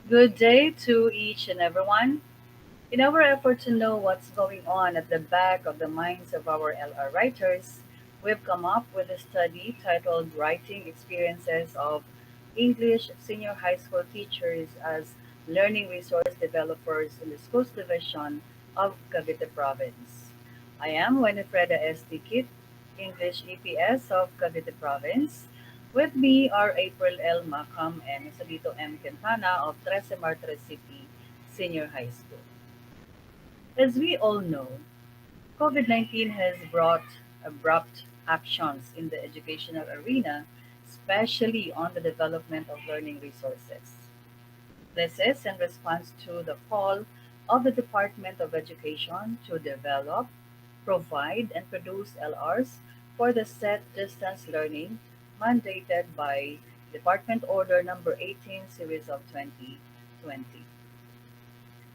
Good day to each and everyone. In our effort to know what's going on at the back of the minds of our LR writers, we've come up with a study titled Writing Experiences of English Senior High School Teachers as Learning Resource Developers in the Schools Division of Cavite Province. I am Wenifreda Diquit, English EPS of Cavite Province. With me are April L. Macam and Joselito M. Quintana of Trece Martres City Senior High School. As we all know, COVID 19 has brought abrupt actions in the educational arena, especially on the development of learning resources. This is in response to the call of the Department of Education to develop, provide, and produce LRs for the set distance learning mandated by Department Order Number 18 Series of 2020.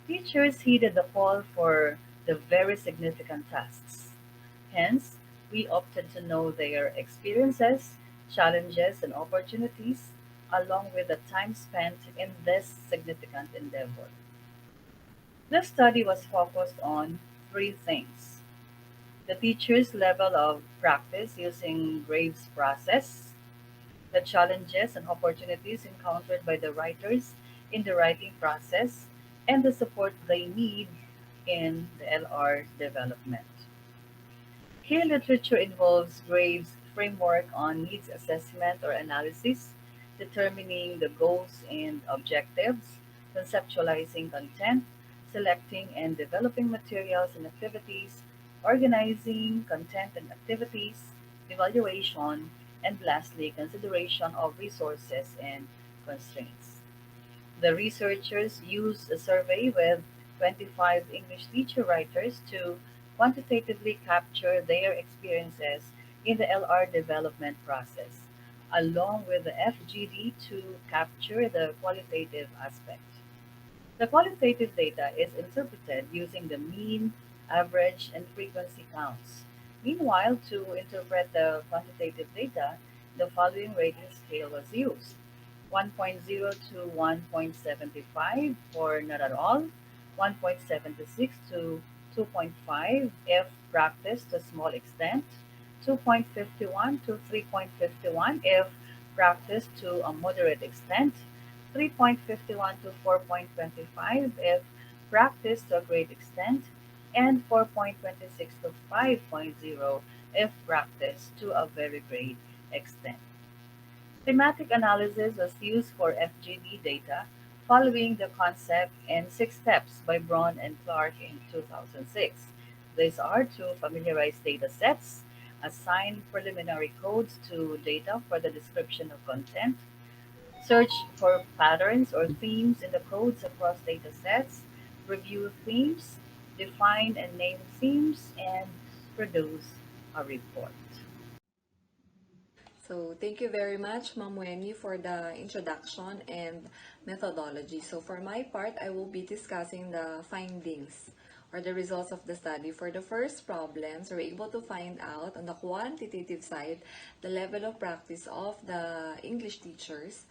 Teachers heeded the call for the very significant tasks. Hence, we opted to know their experiences, challenges, and opportunities, along with the time spent in this significant endeavor. The study was focused on three things: the teacher's level of practice using Graves' process, the challenges and opportunities encountered by the writers in the writing process, and the support they need in the LR development. Key literature involves Graves' framework on needs assessment or analysis, determining the goals and objectives, conceptualizing content, selecting and developing materials and activities, organizing content and activities, evaluation, and lastly, consideration of resources and constraints. The researchers used a survey with 25 English teacher writers to quantitatively capture their experiences in the LR development process, along with the FGD to capture the qualitative aspect. The qualitative data is interpreted using the mean, average, and frequency counts. Meanwhile, to interpret the quantitative data, the following rating scale was used: 1.0 to 1.75 for not at all, 1.76 to 2.5 if practiced to a small extent, 2.51 to 3.51 if practiced to a moderate extent, 3.51 to 4.25 if practiced to a great extent, and 4.26 to 5.0 if practiced to a very great extent. Thematic analysis was used for FGD data following the concept in six steps by Braun and Clark in 2006. These are to familiarize data sets, assign preliminary codes to data for the description of content, search for patterns or themes in the codes across data sets, review themes, define and name themes, and produce a report. So thank you very much, Ma'am Weni, for the introduction and methodology. So for my part, I will be discussing the findings or the results of the study. For the first problems, we're able to find out on the quantitative side the level of practice of the English teachers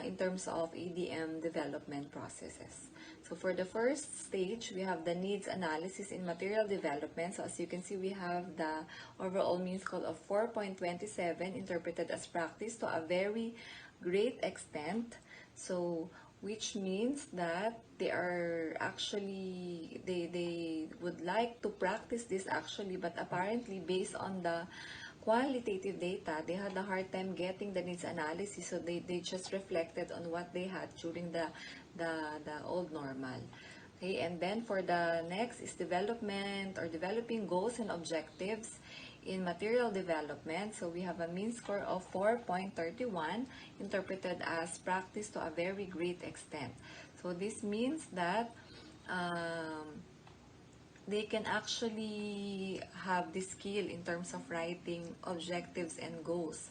in terms of ADM development processes. So for the first stage, we have the needs analysis in material development. So as you can see, we have the overall mean score of 4.27 interpreted as practice to a very great extent. So which means that they are actually, they would like to practice this actually, but apparently based on the qualitative data, they had a hard time getting the needs analysis, so they just reflected on what they had during the old normal. Okay, and then for the next is development or developing goals and objectives in material development. So we have a mean score of 4.31 interpreted as practice to a very great extent. So this means that um, they can actually have the skill in terms of writing objectives and goals.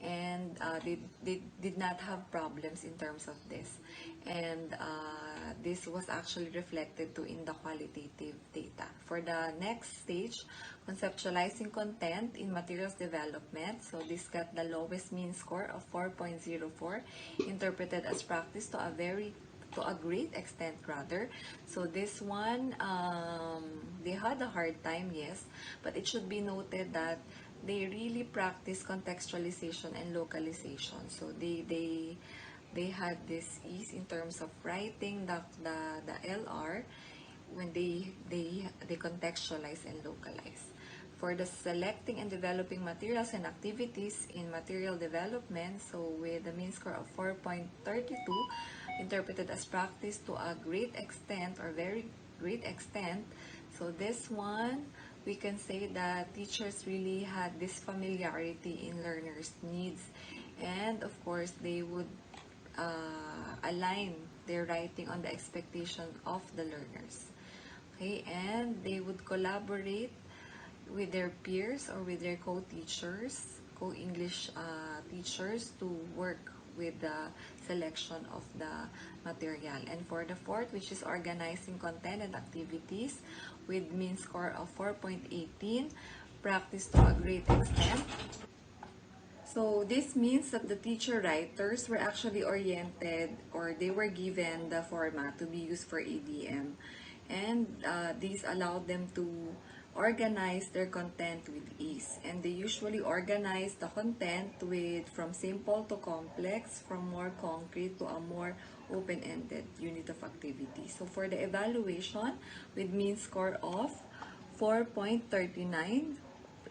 And they did not have problems in terms of this. And this was actually reflected to in the qualitative data. For the next stage, conceptualizing content in materials development. So this got the lowest mean score of 4.04, interpreted as practice to a great extent rather. So this one, they had a hard time, yes, but it should be noted that they really practice contextualization and localization. So they had this ease in terms of writing the LR when they contextualize and localize. For the selecting and developing materials and activities in material development, so with a mean score of 4.32, interpreted as practice to a great extent or very great extent. So this one, we can say that teachers really had this familiarity in learners' needs, and of course they would align their writing on the expectation of the learners. Okay, and they would collaborate with their peers or with their co-teachers, co-English teachers to work with the selection of the material. And for the fourth, which is organizing content and activities with mean score of 4.18, practice to a great extent. So this means that the teacher writers were actually oriented or they were given the format to be used for ADM. And these allowed them to organize their content with ease. And they usually organize the content with from simple to complex, from more concrete to a more open-ended unit of activity. So for the evaluation with mean score of 4.39,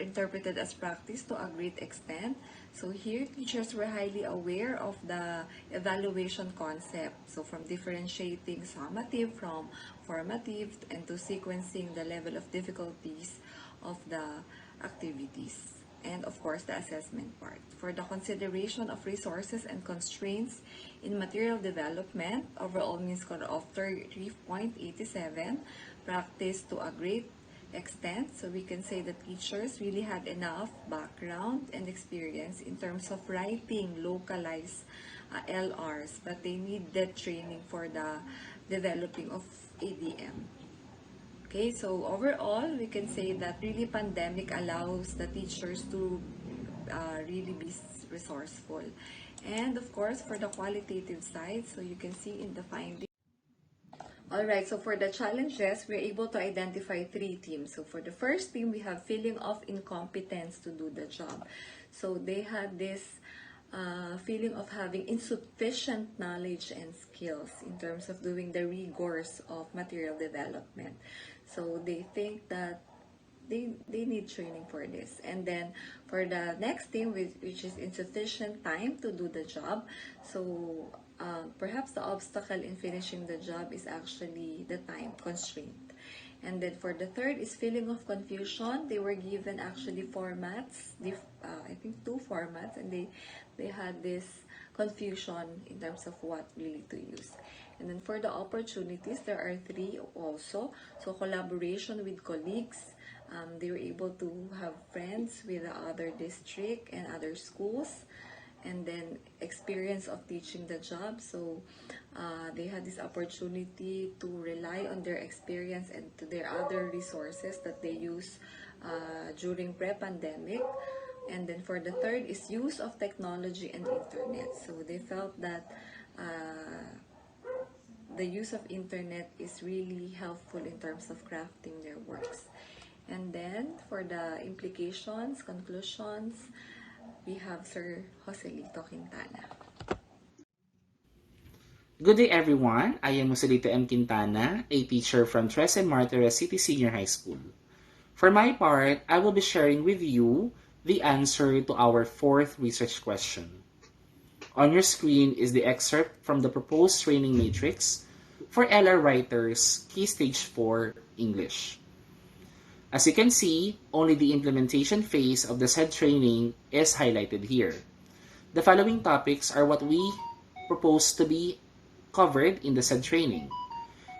interpreted as practice to a great extent. So here, teachers were highly aware of the evaluation concept. So from differentiating summative from formative and to sequencing the level of difficulties of the activities. And of course, the assessment part. For the consideration of resources and constraints in material development, overall mean score of 3.87, practice to a great extent. So we can say that teachers really had enough background and experience in terms of writing localized LRs, but they needed training for the developing of ADM. Okay, so overall, we can say that really pandemic allows the teachers to really be resourceful. And of course, for the qualitative side, so you can see in the findings. All right, so for the challenges, we're able to identify three themes. So for the first theme, we have feeling of incompetence to do the job. So they had this feeling of having insufficient knowledge and skills in terms of doing the rigors of material development. So they think that they need training for this. And then for the next thing, which is insufficient time to do the job. So perhaps the obstacle in finishing the job is actually the time constraint. And then for the third is feeling of confusion. They were given actually formats, I think two formats, and they had this confusion in terms of what really to use. And then for the opportunities, there are three also. So collaboration with colleagues. They were able to have friends with the other district and other schools, and then experience of teaching the job. So they had this opportunity to rely on their experience and to their other resources that they use during pre-pandemic. And then for the third is use of technology and internet. So they felt that the use of internet is really helpful in terms of crafting their works. And then for the implications, conclusions, we have Sir Joselito Quintana. Good day everyone, I am Joselito M. Quintana, a teacher from Tres and Martires City Senior High School. For my part, I will be sharing with you the answer to our fourth research question. On your screen is the excerpt from the proposed training matrix for LR Writers Key Stage 4 English. As you can see, only the implementation phase of the said training is highlighted here. The following topics are what we propose to be covered in the said training.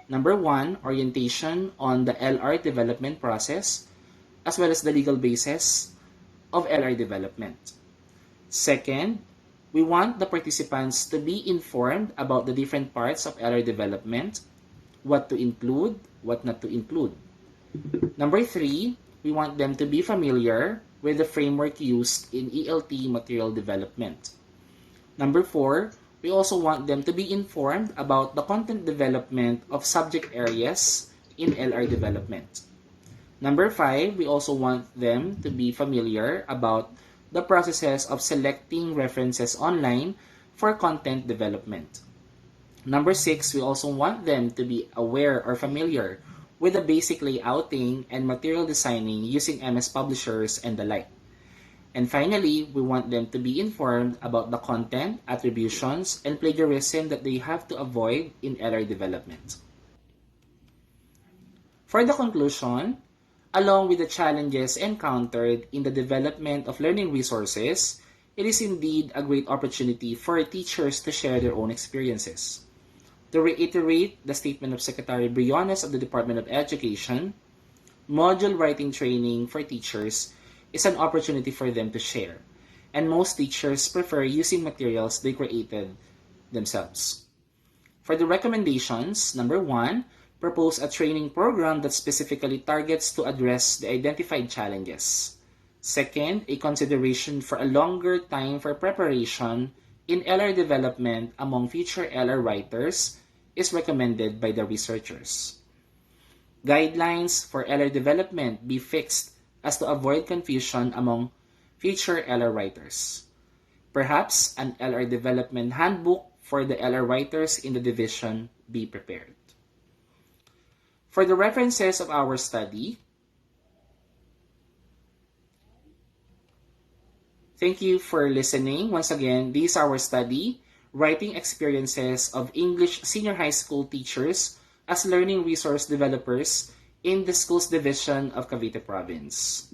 Number 1, orientation on the LR development process, as well as the legal basis of LR development. Second, We want the participants to be informed about the different parts of LR development, what to include, what not to include. Number 3, we want them to be familiar with the framework used in ELT material development. Number 4, we also want them to be informed about the content development of subject areas in LR development. Number 5, we also want them to be familiar about the processes of selecting references online for content development. Number 6, we also want them to be aware or familiar with the basic layouting and material designing using MS Publishers and the like. And finally, we want them to be informed about the content, attributions, and plagiarism that they have to avoid in LR development. For the conclusion, along with the challenges encountered in the development of learning resources, it is indeed a great opportunity for teachers to share their own experiences. To reiterate the statement of Secretary Briones of the Department of Education, module writing training for teachers is an opportunity for them to share, and most teachers prefer using materials they created themselves. For the recommendations, number 1, propose a training program that specifically targets to address the identified challenges. Second, a consideration for a longer time for preparation in LR development among future LR writers is recommended by the researchers. Guidelines for LR development be fixed as to avoid confusion among future LR writers. Perhaps an LR development handbook for the LR writers in the division be prepared. For the references of our study, thank you for listening. Once again, this is our study, Writing Experiences of English Senior High School Teachers as Learning Resource Developers in the Schools Division of Cavite Province.